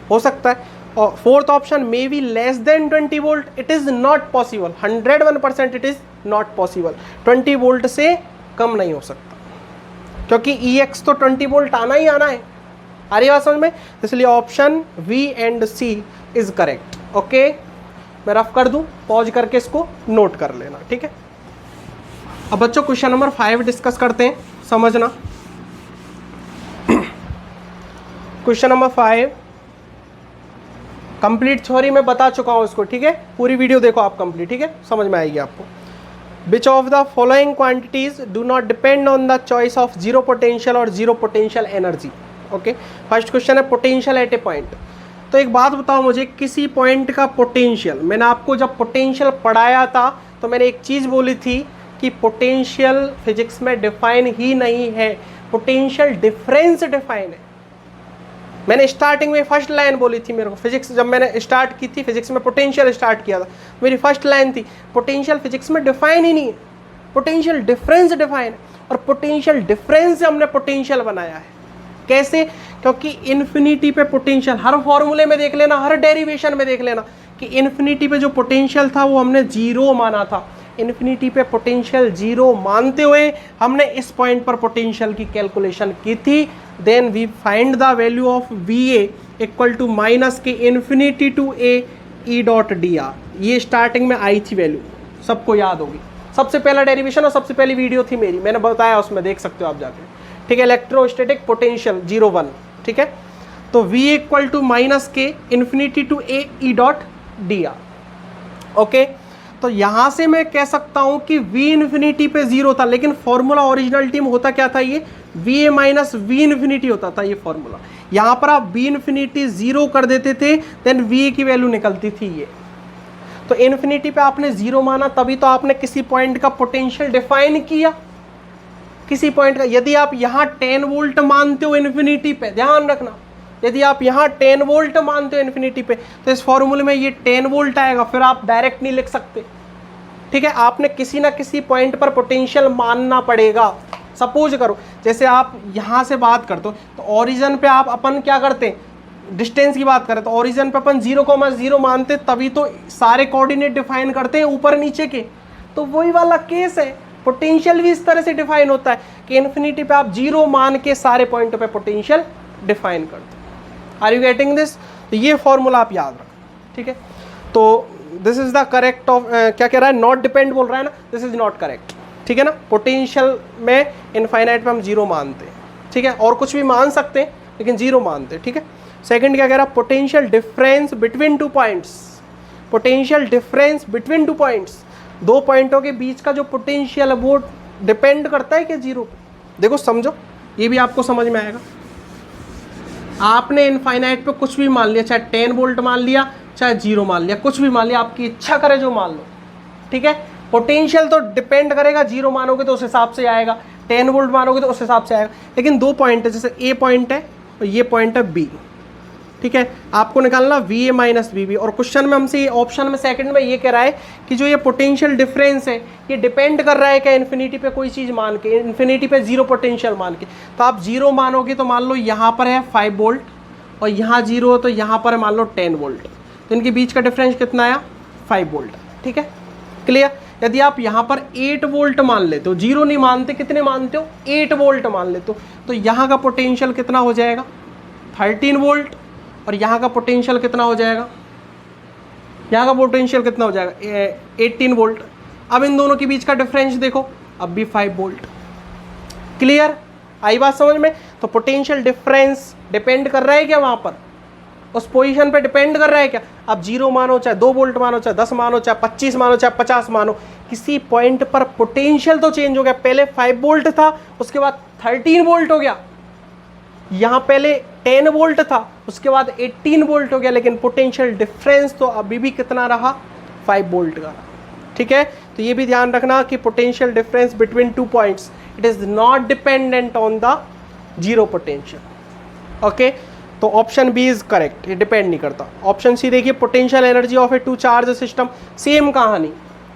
हो सकता है। और fourth option may be less than 20 volt, it is not possible, 101% it is not possible. 20 volt से कम नहीं हो सकता, क्योंकि EX तो 20 वोल्ट आना ही आना है। आ रही बात समझ में? इसलिए option V and C is correct. Okay, मैं रफ कर दूं, पॉज करके इसको नोट कर लेना। ठीक है, अब बच्चों क्वेश्चन नंबर 5 डिस्कस करते हैं, समझना। क्वेश्चन नंबर 5 कंप्लीट थ्योरी में बता चुका हूं इसको। ठीक है, पूरी वीडियो देखो आप कंप्लीट, ठीक है, समझ में आएगी आपको। Which of the following quantities do not depend on the choice of zero potential और zero potential energy? Okay, first question है पोटेंशियल एट ए पॉइंट। तो एक बात बताओ मुझे, किसी पॉइंट का पोटेंशियल, मैंने आपको जब पोटेंशियल पढ़ाया था तो मैंने एक चीज़ बोली थी कि पोटेंशियल फिजिक्स में डिफाइन ही नहीं है, पोटेंशियल डिफरेंस डिफाइन है। मैंने स्टार्टिंग में फर्स्ट लाइन बोली थी मेरे को, फिजिक्स जब मैंने स्टार्ट की थी, फिजिक्स में पोटेंशियल स्टार्ट किया था, मेरी फर्स्ट लाइन थी पोटेंशियल फिजिक्स में डिफाइन ही नहीं है, पोटेंशियल डिफरेंस डिफाइन है। और पोटेंशियल डिफरेंस से हमने पोटेंशियल बनाया है। कैसे? क्योंकि इन्फिनिटी पे पोटेंशियल, हर फॉर्मूले में देख लेना, हर डेरिवेशन में देख लेना कि इन्फिनिटी पे जो पोटेंशियल था वो हमने 0 माना था। इन्फिनिटी पे पोटेंशियल 0 मानते हुए हमने इस पॉइंट पर पोटेंशियल की कैलकुलेशन की थी। Then we find the value of VA equal to minus के infinity to A E dot dr। ये स्टार्टिंग में आई थी वैल्यू, सबको याद होगी। सबसे पहला डेरिवेशन और सबसे पहली वीडियो थी मेरी, मैंने बताया, उसमें देख सकते हो आप जाके। ठीक है, इलेक्ट्रोस्टैटिक पोटेंशियल 0 1। ठीक है, तो V इक्वल टू माइनस के infinity to A E dot dr। Okay, तो यहाँ से मैं कह सकता हूँ कि V इन्फिनिटी पे 0 था, लेकिन फॉर्मूला ओरिजिनलिटी में होता क्या था, ये VA माइनस V इन्फिनिटी होता था ये फॉर्मूला। यहाँ पर आप V इन्फिनिटी 0 कर देते थे, देन VA की वैल्यू निकलती थी ये। तो इन्फिनिटी पे आपने 0 माना, तभी तो आपने किसी पॉइंट का पोटेंशियल डिफाइन किया, किसी पॉइंट का। यदि आप यहाँ 10 वोल्ट मानते हो इन्फिनिटी पे, ध्यान रखना, यदि आप यहाँ 10 वोल्ट मानते हो इन्फिनिटी पे, तो इस फॉर्मूले में ये 10 वोल्ट आएगा, फिर आप डायरेक्ट नहीं लिख सकते। ठीक है, आपने किसी ना किसी पॉइंट पर पोटेंशियल मानना पड़ेगा। सपोज करो जैसे आप यहाँ से बात करते हो, तो ओरिजिन पे आप अपन क्या करते हैं, डिस्टेंस की बात करें तो ओरिजिन पे अपन 0,0 मानते, तभी तो सारे कोऑर्डिनेट डिफाइन करते हैं ऊपर नीचे के। तो वही वाला केस है, पोटेंशियल भी इस तरह से डिफाइन होता है कि इन्फिनिटी पे आप 0 मान के सारे पॉइंट पे पोटेंशियल डिफाइन करते हैं। Are you getting this? तो ये फॉर्मूला आप याद रखें। ठीक है, तो this is the correct of, क्या कह रहा है, नॉट डिपेंड बोल रहा है ना, दिस इज नॉट करेक्ट। ठीक है ना, पोटेंशियल में इनफाइनाइट में हम 0 मानते हैं। ठीक है, और कुछ भी मान सकते हैं लेकिन 0 मानते हैं। ठीक है, सेकंड क्या कह रहा है, potential difference between 2 points. Potential difference between 2 points, 2 पॉइंटों के बीच का जो पोटेंशियल है वो डिपेंड करता है कि 0 पे। देखो समझो, ये भी आपको समझ में आएगा। आपने इनफाइनाइट पे कुछ भी मान लिया, चाहे 10 वोल्ट मान लिया, चाहे 0 मान लिया, कुछ भी मान लिया, आपकी इच्छा करे जो मान लो। ठीक है, पोटेंशियल तो डिपेंड करेगा, 0 मानोगे तो उस हिसाब से आएगा, 10 वोल्ट मानोगे तो उस हिसाब से आएगा। लेकिन 2 पॉइंट है, जैसे ए पॉइंट है और ये पॉइंट है बी, ठीक है, आपको निकालना V A minus V B. और क्वेश्चन में हमसे ये ऑप्शन में सेकंड में ये कह रहा है कि जो ये पोटेंशियल डिफरेंस है ये डिपेंड कर रहा है क्या इन्फिनिटी पे कोई चीज़ मान के, इन्फिनिटी पे 0 पोटेंशियल मान के। तो आप 0 मानोगे तो मान लो यहाँ पर है 5 वोल्ट और यहाँ 0 हो तो यहाँ पर है मान लो 10 वोल्ट, तो इनके बीच का डिफरेंस कितना आया 5 वोल्ट, ठीक है, क्लियर। यदि आप यहाँ पर 8 वोल्ट मान लेते हो, 0 नहीं मानते, कितने मानते हो 8 वोल्ट मान लेते हो, तो यहाँ का पोटेंशियल कितना हो जाएगा 13 वोल्ट और यहाँ का पोटेंशियल कितना हो जाएगा, यहाँ का पोटेंशियल कितना हो जाएगा 18 वोल्ट। अब इन दोनों के बीच का डिफरेंस देखो, अब भी 5 वोल्ट, क्लियर, आई बात समझ में। तो पोटेंशियल डिफरेंस डिपेंड कर रहा है क्या वहाँ पर, उस पोजीशन पे डिपेंड कर रहा है क्या। अब 0 मानो, चाहे 2 वोल्ट मानो, चाहे 10 मानो, चाहे 25 मानो, चाहे 50 मानो, किसी पॉइंट पर पोटेंशियल तो चेंज हो गया। पहले 5 वोल्ट था, उसके बाद 13 वोल्ट हो गया, यहाँ पहले 10 वोल्ट था, उसके बाद 18 वोल्ट हो गया, लेकिन पोटेंशियल डिफरेंस तो अभी भी कितना रहा 5 वोल्ट का रहा, ठीक है। तो ये भी ध्यान रखना कि potential difference between 2 points it is not dependent on the 0 potential, okay. तो ऑप्शन बी इज करेक्ट, ये डिपेंड नहीं करता। ऑप्शन सी देखिए, potential energy of A 2 charge system, same कहानी,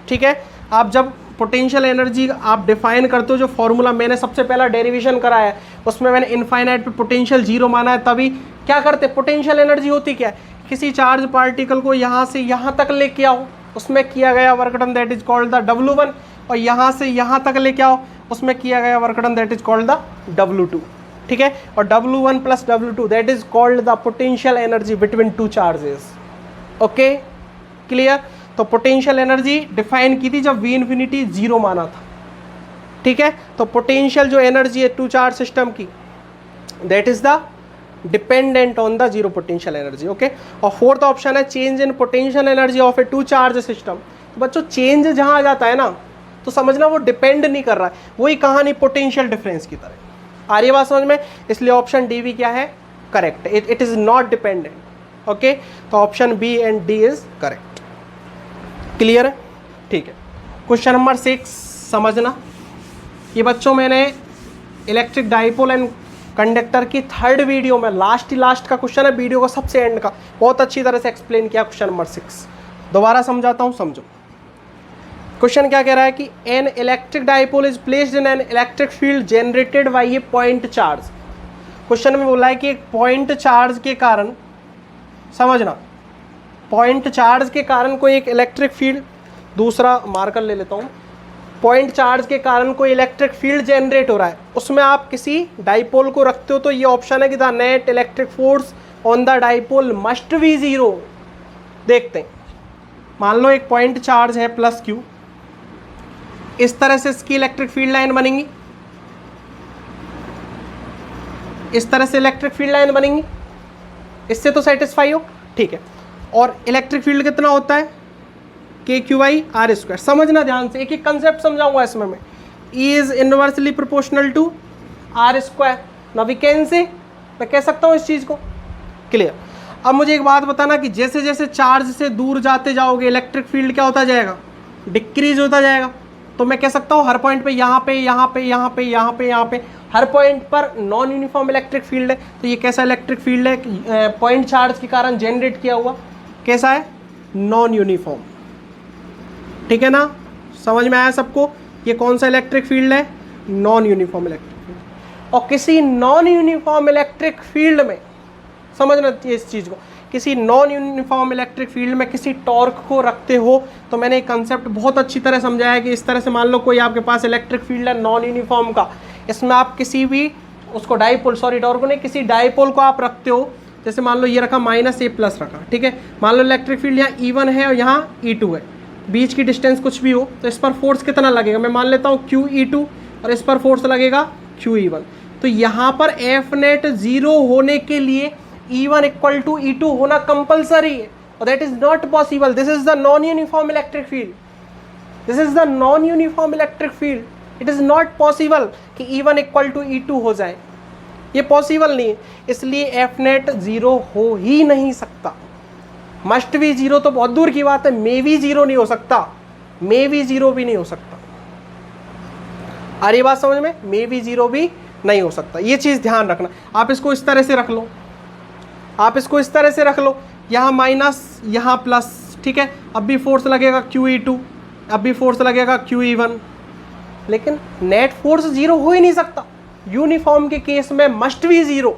ठीक है। आप जब पोटेंशियल एनर्जी आप डिफाइन करते हो, जो फॉर्मूला मैंने सबसे पहला डेरिवेशन कराया है उसमें मैंने इनफाइनाइट पे पोटेंशियल 0 माना है, तभी क्या करते, पोटेंशियल एनर्जी होती क्या है, किसी चार्ज पार्टिकल को यहाँ से यहाँ तक लेके आओ, उसमें किया गया work done that is called the W1, और यहाँ से यहाँ तक लेके आओ, उसमें किया गया work done that is called the W2, ठीक है। और W1 plus W2 that is called the potential energy between 2 charges, okay, clear. तो पोटेंशियल एनर्जी डिफाइन की थी जब V इन्फिनिटी 0 माना था, ठीक है। तो पोटेंशियल जो एनर्जी है 2 चार्ज सिस्टम की that is the dependent on the 0 potential energy, okay. और फोर्थ ऑप्शन है change in potential energy of A 2 charge system. तो बच्चों चेंज जहाँ आ जाता है ना तो समझना वो डिपेंड नहीं कर रहा है, वही कहानी पोटेंशियल डिफरेंस की तरह, आ रही है बात समझ में। इसलिए ऑप्शन डी भी क्या है correct, it is not dependent, okay. तो option B and D is correct, clear है, ठीक है। क्वेश्चन नंबर 6 समझना, ये बच्चों मैंने इलेक्ट्रिक डाइपोल एंड कंडक्टर की 3rd वीडियो में लास्ट का क्वेश्चन है, वीडियो का सबसे एंड का, बहुत अच्छी तरह से एक्सप्लेन किया क्वेश्चन नंबर 6। दोबारा समझाता हूँ, समझो। क्वेश्चन क्या कह रहा है कि an electric dipole is placed in an electric field generated by A point charge. Question में बोला है कि एक पॉइंट चार्ज के कारण, समझना, पॉइंट चार्ज के कारण कोई एक इलेक्ट्रिक फील्ड, दूसरा मार्कर ले लेता हूँ, पॉइंट चार्ज के कारण कोई इलेक्ट्रिक फील्ड जनरेट हो रहा है, उसमें आप किसी डाइपोल को रखते हो, तो ये ऑप्शन है कि the net electric force on the dipole must be 0। देखते हैं, मान लो एक पॉइंट चार्ज है प्लस Q, इस तरह से इसकी इलेक्ट्रिक फील्ड लाइन बनेंगी, इस तरह से इलेक्ट्रिक फील्ड लाइन बनेंगी, इससे तो सेटिस्फाई हो, ठीक है। और इलेक्ट्रिक फील्ड कितना होता है KQ/R²। समझना ध्यान से, एक एक कंसेप्ट समझाऊंगा इसमें मैं। E is inversely proportional to R²। ना वी कैन से, मैं कह सकता हूँ इस चीज़ को, क्लियर। अब मुझे एक बात बताना कि जैसे जैसे चार्ज से दूर जाते जाओगे इलेक्ट्रिक फील्ड क्या होता जाएगा, डिक्रीज होता जाएगा। तो मैं कह सकता हूँ हर पॉइंट पे, यहाँ पे, यहाँ पे, यहाँ पे, यहाँ पे, यहाँ पे, हर पॉइंट पर नॉन यूनिफॉर्म इलेक्ट्रिक फील्ड है। तो ये कैसा इलेक्ट्रिक फील्ड है, पॉइंट चार्ज के कारण जनरेट किया हुआ, कैसा है, नॉन यूनिफॉर्म, ठीक है ना, समझ में आया सबको। ये कौन सा इलेक्ट्रिक फील्ड है, नॉन यूनिफॉर्म इलेक्ट्रिक फील्ड। और किसी नॉन यूनिफॉर्म इलेक्ट्रिक फील्ड में, समझना इस चीज़ को, किसी नॉन यूनिफॉर्म इलेक्ट्रिक फील्ड में किसी टॉर्क को रखते हो, तो मैंने एक कंसेप्ट बहुत अच्छी तरह समझाया है कि इस तरह से मान लो कोई आपके पास इलेक्ट्रिक फील्ड है नॉन यूनिफॉर्म का, इसमें आप किसी भी उसको डाइपोल, सॉरी टॉर्क नहीं, किसी डाइपोल को आप रखते हो, जैसे मान लो ये रखा -A+ रखा, ठीक है। मान लो इलेक्ट्रिक फील्ड यहाँ E1 है और यहाँ E2 है, बीच की डिस्टेंस कुछ भी हो, तो इस पर फोर्स कितना लगेगा, मैं मान लेता हूँ QE2 और इस पर फोर्स लगेगा QE1। तो यहाँ पर F नेट 0 होने के लिए E1 = E2 होना कंपलसरी है, और that is not possible. This is the non uniform electric field, this is the non uniform electric field. It is not possible कि E1 = E2 हो जाए, ये पॉसिबल नहीं है। इसलिए F नेट 0 हो ही नहीं सकता, मस्ट भी 0 तो बहुत दूर की बात है, मे भी 0 नहीं हो सकता, मे भी जीरो भी नहीं हो सकता। आ रही बात समझ में? मे भी जीरो भी नहीं हो सकता, ये चीज़ ध्यान रखना। आप इसको इस तरह से रख लो, आप इसको इस तरह से रख लो, यहाँ माइनस यहाँ प्लस, ठीक है। अब भी फोर्स लगेगा QE2, अब भी फोर्स लगेगा QE1, लेकिन नेट फोर्स जीरो हो ही नहीं सकता। यूनिफॉर्म के केस में मस्ट बी जीरो।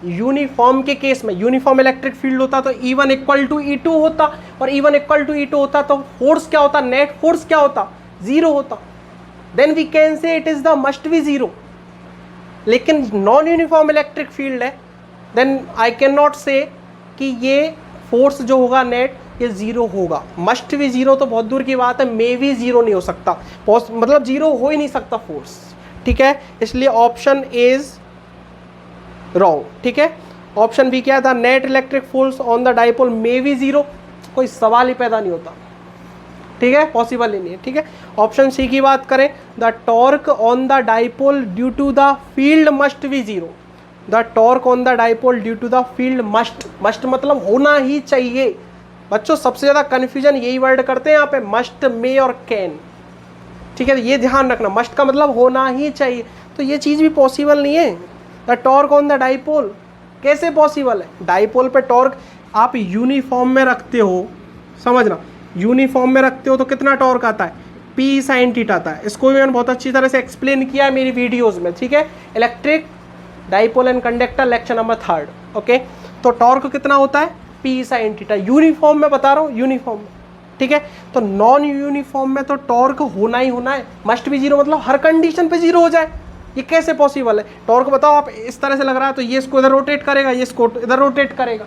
यूनिफॉर्म के केस में यूनिफॉर्म इलेक्ट्रिक फील्ड होता तो E1 इक्वल टू E2 होता, और E1 इक्वल टू E2 होता तो फोर्स क्या होता, नेट फोर्स क्या होता, जीरो होता। Then we can say it is the must be zero. लेकिन नॉन यूनिफॉर्म इलेक्ट्रिक फील्ड है, then I can not say कि ये फोर्स जो होगा नेट ये जीरो होगा। मस्ट भी जीरो तो बहुत दूर की बात है, मे भी जीरो नहीं हो सकता, मतलब जीरो हो ही नहीं सकता फोर्स, ठीक है। इसलिए ऑप्शन इज रॉन्ग, ठीक है। ऑप्शन बी क्या था, net electric force on the dipole may be zero, कोई सवाल ही पैदा नहीं होता, ठीक है, पॉसिबल ही नहीं है, ठीक है। ऑप्शन सी की बात करें, the torque on the dipole due to the field must be zero. The torque on the dipole due to the field must, must मतलब होना ही चाहिए। बच्चों सबसे ज़्यादा कन्फ्यूजन यही वर्ड करते हैं यहाँ पे, मस्ट, मे और कैन, ठीक है। ये ध्यान रखना, मस्ट का मतलब होना ही चाहिए, तो ये चीज़ भी पॉसिबल नहीं है। The torque on the dipole कैसे पॉसिबल है? डाइपोल पे टॉर्क आप यूनिफॉर्म में रखते हो, समझना, यूनिफॉर्म में रखते हो तो कितना टॉर्क आता है, P sin थीटा आता है। इसको भी मैंने बहुत अच्छी तरह से एक्सप्लेन किया है मेरी वीडियोज़ में, ठीक है। Electric dipole and conductor lecture number 3, okay. तो टॉर्क कितना होता है, P sin थीटा, यूनिफॉर्म में बता रहा हूँ, यूनिफॉर्म में, ठीक है। तो नॉन यूनिफॉर्म में तो टॉर्क होना ही होना है, मस्ट भी जीरो, मतलब हर कंडीशन पे जीरो हो जाए, ये कैसे पॉसिबल है? टॉर्क बताओ आप, इस तरह से लग रहा है तो ये इसको इधर रोटेट करेगा, ये इसको इधर रोटेट करेगा,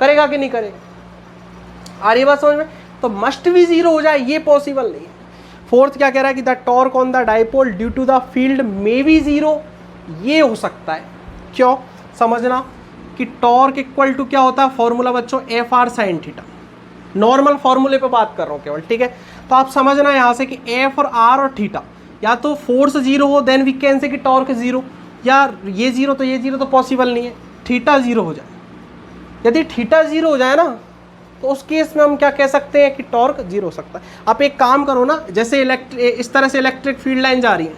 करेगा कि नहीं करेगा? आ रही बात समझ में? तो मस्ट भी जीरो हो जाए ये पॉसिबल नहीं है। फोर्थ क्या कह रहा है कि the torque on the dipole due to the field may be zero, ये हो सकता है। क्यों? समझना कि टॉर्क इक्वल टू क्या होता है, फॉर्मूला बच्चों FR sin थीटा, नॉर्मल फॉर्मूले पे बात कर रहा हूँ केवल, ठीक है। तो आप समझना यहाँ से कि F और R और थीटा, या तो फोर्स जीरो हो देन वी कैन से कि टॉर्क जीरो, या ये जीरो तो ये जीरो तो पॉसिबल नहीं है, थीटा जीरो हो जाए। यदि थीटा जीरो हो जाए ना तो उस केस में हम क्या कह सकते हैं कि टॉर्क जीरो हो सकता है। आप एक काम करो ना, जैसे इस तरह से इलेक्ट्रिक फील्ड लाइन जा रही है,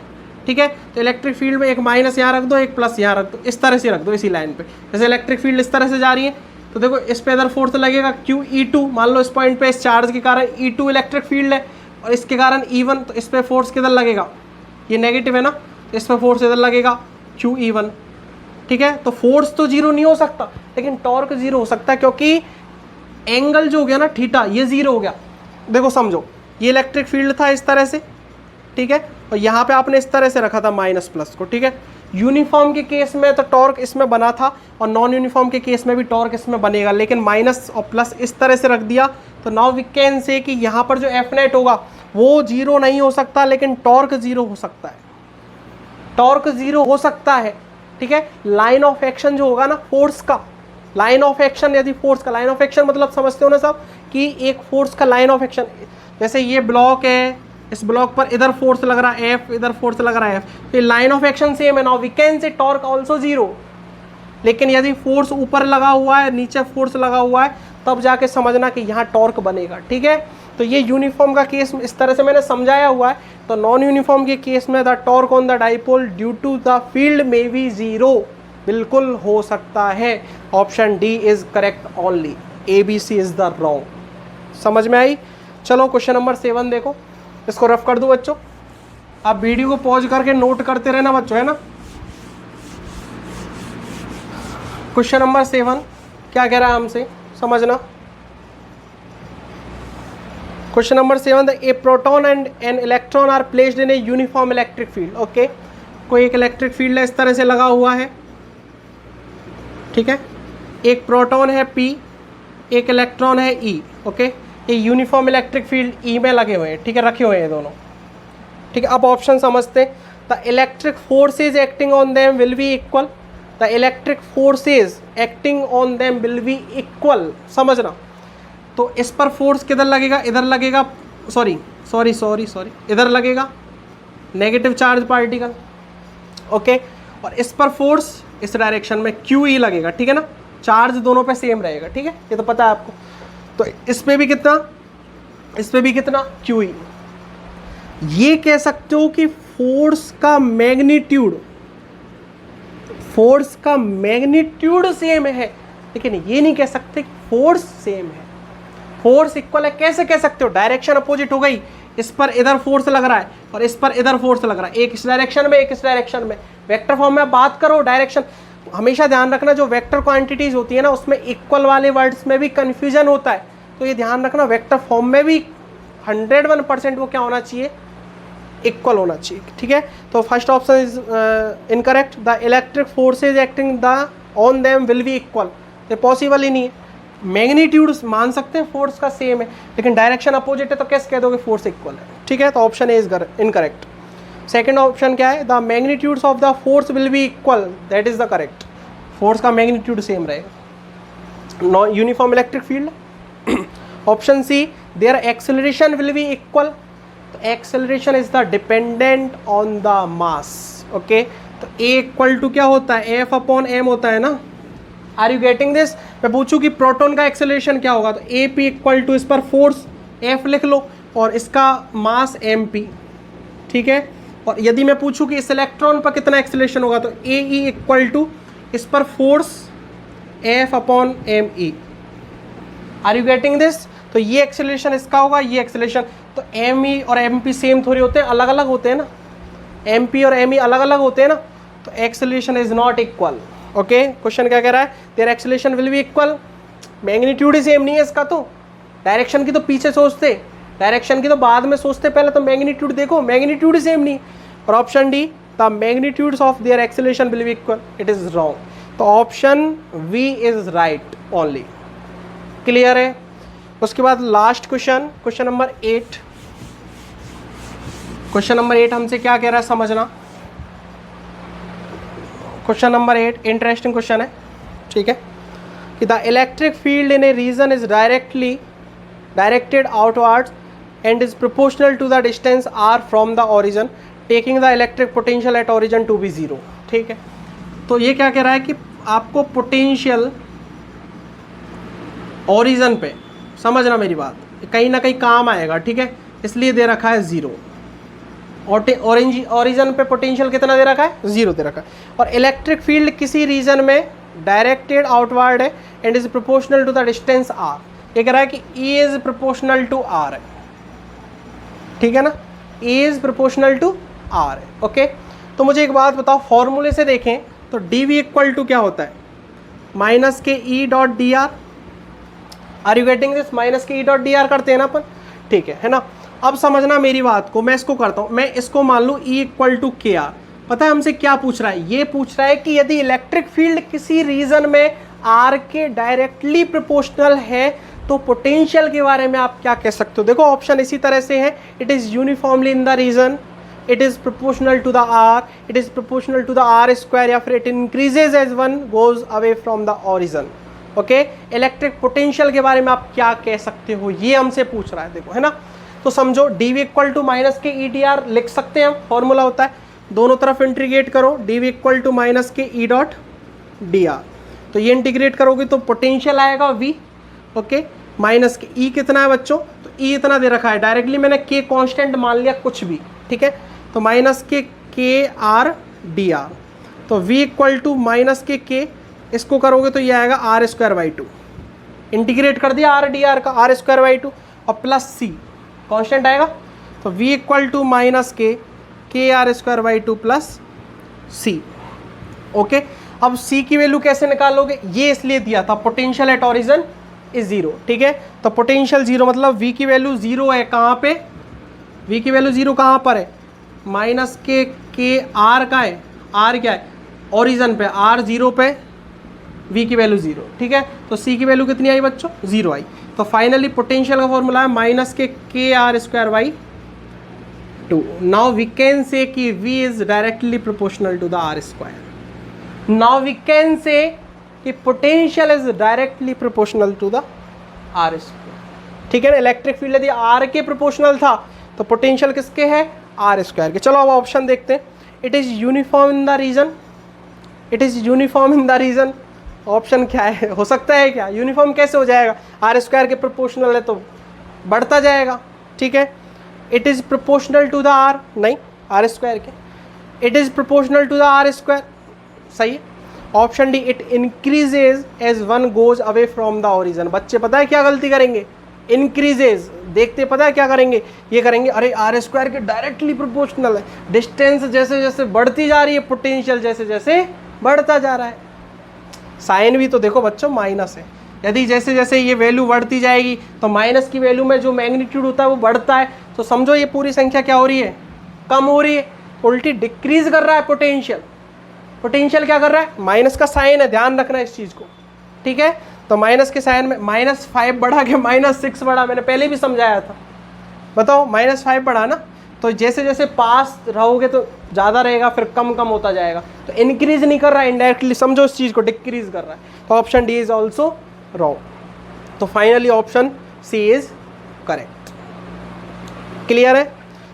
ठीक है। तो इलेक्ट्रिक फील्ड में एक माइनस यहाँ रख दो, एक प्लस यहाँ रख दो, इस तरह से रख दो इसी लाइन पे। जैसे इलेक्ट्रिक फील्ड इस तरह से जा रही है तो देखो इस पे इधर फोर्स लगेगा QE2, मान लो इस पॉइंट पे इस चार्ज के कारण E2 इलेक्ट्रिक फील्ड है, और इसके कारण E1, तो इस पे फोर्स किधर लगेगा, ये नेगेटिव है ना, तो इस पे फोर्स इधर लगेगा QE1, ठीक है। तो फोर्स तो जीरो नहीं हो सकता, लेकिन टॉर्क जीरो हो सकता है, क्योंकि एंगल जो हो गया ना थीटा, ये जीरो हो गया। देखो समझो, ये इलेक्ट्रिक फील्ड था इस तरह से, ठीक है, और यहाँ पे आपने इस तरह से रखा था माइनस प्लस को, ठीक है। यूनिफॉर्म के केस में तो टॉर्क इसमें बना था, और नॉन यूनिफॉर्म के केस में भी टॉर्क इसमें बनेगा, लेकिन माइनस और प्लस इस तरह से रख दिया, तो नाउ वी कैन से कि यहाँ पर जो F नेट होगा वो जीरो नहीं हो सकता, लेकिन टॉर्क जीरो हो सकता है, टॉर्क जीरो हो सकता है, ठीक है। लाइन ऑफ एक्शन जो होगा ना फोर्स का, लाइन ऑफ एक्शन, यदि फोर्स का लाइन ऑफ एक्शन मतलब समझते हो ना सब, कि एक फोर्स का लाइन ऑफ एक्शन, जैसे ये ब्लॉक है, इस ब्लॉक पर इधर फोर्स लग रहा है F, इधर फोर्स लग रहा है F, तो लाइन ऑफ एक्शन सेम है, now we can say torque also zero. लेकिन यदि फोर्स ऊपर लगा हुआ है, नीचे फोर्स लगा हुआ है, तब जाके समझना कि यहाँ टॉर्क बनेगा, ठीक है। तो ये यूनिफॉर्म का केस इस तरह से मैंने समझाया हुआ है। तो नॉन यूनिफॉर्म के केस में the torque on the dipole due to the field may be zero, बिल्कुल हो सकता है। Option D is correct only, ABC is the wrong. समझ में आई? चलो क्वेश्चन नंबर 7 देखो, इसको रफ कर दूं बच्चों, आप वीडियो को पॉज करके नोट करते रहना बच्चों, है ना। क्वेश्चन नंबर 7 क्या कह रहा है हमसे, समझना। Question number 7, a proton and an electron are placed in a uniform electric field. Okay, कोई एक इलेक्ट्रिक फील्ड है, इस तरह से लगा हुआ है, ठीक है। एक प्रोटॉन है P, एक इलेक्ट्रॉन है E। ओके, ये यूनिफॉर्म इलेक्ट्रिक फील्ड E में लगे हुए हैं, ठीक है, रखे हुए हैं दोनों, ठीक है। अब ऑप्शन समझते, the electric forces acting on them will be equal, the electric forces acting on them will be equal. समझना, तो इस पर फोर्स किधर लगेगा, इधर लगेगा, सॉरी, इधर लगेगा नेगेटिव चार्ज पार्टिकल, ओके, और इस पर फोर्स इस डायरेक्शन में QE लगेगा, ठीक है ना, चार्ज दोनों पे सेम रहेगा, ठीक है, ये तो पता है आपको। तो इस पे भी कितना, इस पे भी कितना QE, ये कह सकते हो कि फोर्स का मैग्नीट्यूड सेम है, लेकिन ये नहीं कह सकते कि फोर्स सेम है। फोर्स इक्वल है कैसे कह सकते हो? डायरेक्शन अपोजिट हो गई, इस पर इधर फोर्स लग रहा है और इस पर इधर फोर्स लग रहा है, एक इस डायरेक्शन में एक इस डायरेक्शन में। वेक्टर फॉर्म में बात करो डायरेक्शन, हमेशा ध्यान रखना जो वेक्टर क्वांटिटीज होती है ना उसमें इक्वल वाले वर्ड्स में भी कंफ्यूजन होता है, तो ये ध्यान रखना वेक्टर फॉर्म में भी 101% वो क्या होना चाहिए, इक्वल होना चाहिए, ठीक है। तो first option is incorrect, the electric forces acting the on them will be equal, ये पॉसिबल ही नहीं है। मैग्नीट्यूड मान सकते हैं फोर्स का सेम है, लेकिन डायरेक्शन अपोजिट है तो कैसे कह दोगे फोर्स इक्वल है, ठीक है। तो option A is incorrect. Second option क्या है, the magnitudes of the force will be equal, that is the correct. Force का मैग्नीट्यूड सेम रहेगा, uniform electric field. Option C, their acceleration will be equal, तो acceleration is the dependent on the mass, okay. तो ए इक्वल टू क्या होता है, एफ अपॉन एम होता है ना। Are you getting this? मैं पूछूं कि प्रोटॉन का एक्सेलरेशन क्या होगा, तो ए पी इक्वल टू इस पर फोर्स एफ लिख लो और इसका मास एम पी, ठीक है। और यदि मैं पूछूं कि इस इलेक्ट्रॉन पर कितना एक्सेलरेशन होगा, तो ए ई इक्वल टू इस पर force F upon m e. Are you getting this? तो ये एक्सेलरेशन इसका होगा, ये एक्सेलरेशन, तो एम ई और एम पी सेम थोड़ी होते हैं, अलग अलग होते हैं ना, एम पी और एम ई अलग अलग होते हैं ना, तो acceleration is not equal, okay. क्वेश्चन क्या कह रहा है, there acceleration will be equal, magnitude ही सेम नहीं है इसका, तो डायरेक्शन की तो पीछे सोचते, डायरेक्शन की तो बाद में सोचते, पहले तो मैग्नीट्यूड देखो, मैग्नीट्यूड ही सेम नहीं। और option D, the magnitudes of their acceleration will be equal, it is wrong. तो option B is right only, clear है। उसके बाद last question, question number 8। Question number 8 हमसे क्या कह रहा है समझना। क्वेश्चन नंबर 8 इंटरेस्टिंग क्वेश्चन है, ठीक है, कि the electric field in a region is directed outwards and is proportional to the distance r from the origin, taking the electric potential at origin to be 0, ठीक है। तो ये क्या कह रहा है कि आपको पोटेंशियल ओरिजिन पे, समझना मेरी बात, कहीं ना कहीं काम आएगा, ठीक है, इसलिए दे रखा है 0। ओरिजिन पे पोटेंशियल कितना दे रखा है, 0 दे रखा है। और इलेक्ट्रिक फील्ड किसी रीजन में डायरेक्टेड आउटवर्ड है and is proportional to the distance r, ये कह रहा है कि E is proportional to r है, ठीक है ना, E is proportional to r है, ओके। तो मुझे एक बात बताओ, फॉर्मूले से देखें तो डी वी इक्वल टू क्या होता है, minus k E dot d r. Are you getting this? Minus k E dot d are करते हैं ना अपन, ठीक है ना। अब समझना मेरी बात को, मैं इसको करता हूँ, मैं इसको मान लूँ E इक्वल टू के आर। पता है हमसे क्या पूछ रहा है, ये पूछ रहा है कि यदि इलेक्ट्रिक फील्ड किसी रीजन में आर के डायरेक्टली प्रोपोर्शनल है तो पोटेंशियल के बारे में आप क्या कह सकते हो। देखो ऑप्शन इसी तरह से है, it is uniformly in the region, it is proportional to the r, it is proportional to the are square, या फिर it increases as one goes away from the origin, okay. Electric potential के बारे में आप क्या कह सकते हो, ये हमसे पूछ रहा है, देखो है ना। तो समझो d v equal to minus k E D R लिख सकते हैं हम, फॉर्मूला होता है, दोनों तरफ इंटीग्रेट करो, d v equal to minus k E dot d are. तो ये इंटीग्रेट करोगे तो पोटेंशियल आएगा वी, ओके। माइनस के ई कितना है बच्चों, तो ई इतना दे रखा है, डायरेक्टली मैंने के कांस्टेंट मान लिया कुछ भी, ठीक है। तो माइनस के आर डी आर, तो वी इक्वल टू माइनस के, इसको करोगे तो ये आएगा आर स्क्वायर बाई 2, इंटीग्रेट कर दिया आर डी आर का, आर स्क्वायर बाई 2 और प्लस सी कांस्टेंट आएगा, तो v इक्वल टू माइनस के are square by 2 plus C, okay. अब c की वैल्यू कैसे निकालोगे, ये इसलिए दिया था पोटेंशियल एट ओरिजिन इज 0, ठीक है। तो पोटेंशियल 0 मतलब v की वैल्यू 0 है, कहाँ पे, v की वैल्यू 0 कहाँ पर है, माइनस के आर का है, आर क्या है ओरिजिन पे, आर 0 पे, v की वैल्यू 0, ठीक है। तो c की वैल्यू कितनी आई बच्चों, 0 आई। तो फाइनली पोटेंशियल का फॉर्मूला है माइनस के are square by 2। Now we can say कि v is directly proportional to the are square. Now we can say कि potential is directly proportional to the are square, ठीक है ना। इलेक्ट्रिक फील्ड यदि आर के प्रोपोर्शनल था तो पोटेंशियल किसके है, आर स्क्वायर के। चलो अब ऑप्शन देखते हैं, it is uniform in the region, it is uniform in the region. Option क्या है, हो सकता है क्या, यूनिफॉर्म कैसे हो जाएगा, आर स्क्वायर के प्रोपोर्शनल है तो बढ़ता जाएगा, ठीक है। It is proportional to the r, नहीं आर स्क्वायर के, it is proportional to the are square, सही है। Option D, it increases as one goes away from the origin. बच्चे पता है क्या गलती करेंगे, इंक्रीजेज देखते पता है क्या करेंगे, ये करेंगे अरे आर स्क्वायर के डायरेक्टली प्रोपोर्शनल है, डिस्टेंस जैसे जैसे बढ़ती जा रही है, पोटेंशियल जैसे जैसे बढ़ता जा रहा है। साइन भी तो देखो बच्चों माइनस है, यदि जैसे जैसे ये वैल्यू बढ़ती जाएगी तो माइनस की वैल्यू में जो मैग्नीट्यूड होता है वो बढ़ता है, तो समझो ये पूरी संख्या क्या हो रही है, कम हो रही है, उल्टी डिक्रीज कर रहा है पोटेंशियल। पोटेंशियल क्या कर रहा है, माइनस का साइन है, ध्यान रखना इस चीज़ को, ठीक है। तो माइनस के साइन में -5 बढ़ा के -6 बढ़ा, मैंने पहले भी समझाया था, बताओ -5 बढ़ा ना, तो जैसे जैसे पास रहोगे तो ज़्यादा रहेगा, फिर कम कम होता जाएगा, तो इंक्रीज नहीं कर रहा है, इनडायरेक्टली समझो इस चीज़ को, डिक्रीज कर रहा है। तो option D is also wrong. तो finally option C is correct. Clear है।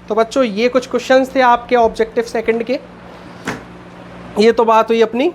तो बच्चों ये कुछ क्वेश्चंस थे आपके ऑब्जेक्टिव सेकंड के, ये तो बात हुई अपनी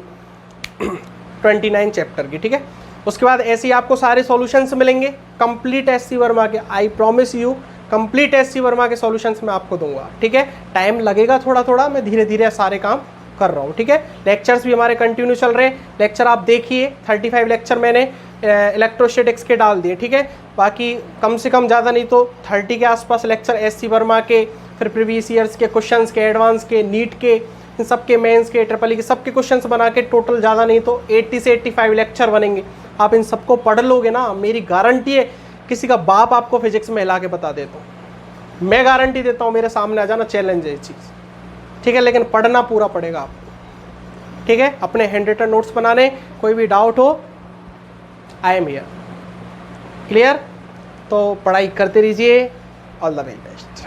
29 चैप्टर की, ठीक है। उसके बाद ऐसे ही आपको सारे सॉल्यूशंस मिलेंगे कंप्लीट एससी वर्मा के, I promise you complete SC Verma के सॉल्यूशंस मैं आपको दूंगा, ठीक है। टाइम लगेगा थोड़ा थोड़ा, मैं धीरे धीरे सारे काम कर रहा हूँ, ठीक है। लेक्चर्स भी हमारे कंटिन्यू चल रहे हैं, लेक्चर आप देखिए 35 लेक्चर मैंने इलेक्ट्रोस्टैटिक्स के डाल दिए, ठीक है। बाकी कम से कम ज़्यादा नहीं तो 30 के आसपास लेक्चर एससी वर्मा के, फिर प्रीवियस ईयर्स के क्वेश्चंस के, एडवांस के, नीट के, इन सब के, मेंस के, ट्रिपल ई के, सबके क्वेश्चंस बना के टोटल ज़्यादा नहीं तो 80 से 85 लेक्चर बनेंगे। आप इन सबको पढ़ लोगे ना, मेरी गारंटी है, किसी का बाप आपको फिजिक्स में हिला के बता देता हूँ, मैं गारंटी देता हूँ, मेरे सामने आ जाना, चैलेंज है ये चीज़, ठीक है। लेकिन पढ़ना पूरा पड़ेगा आपको, ठीक है। अपने हैंड रिटन नोट्स बनाने, कोई भी डाउट हो आई एम हियर, क्लियर। तो पढ़ाई करते रहिए, ऑल द वेरी बेस्ट।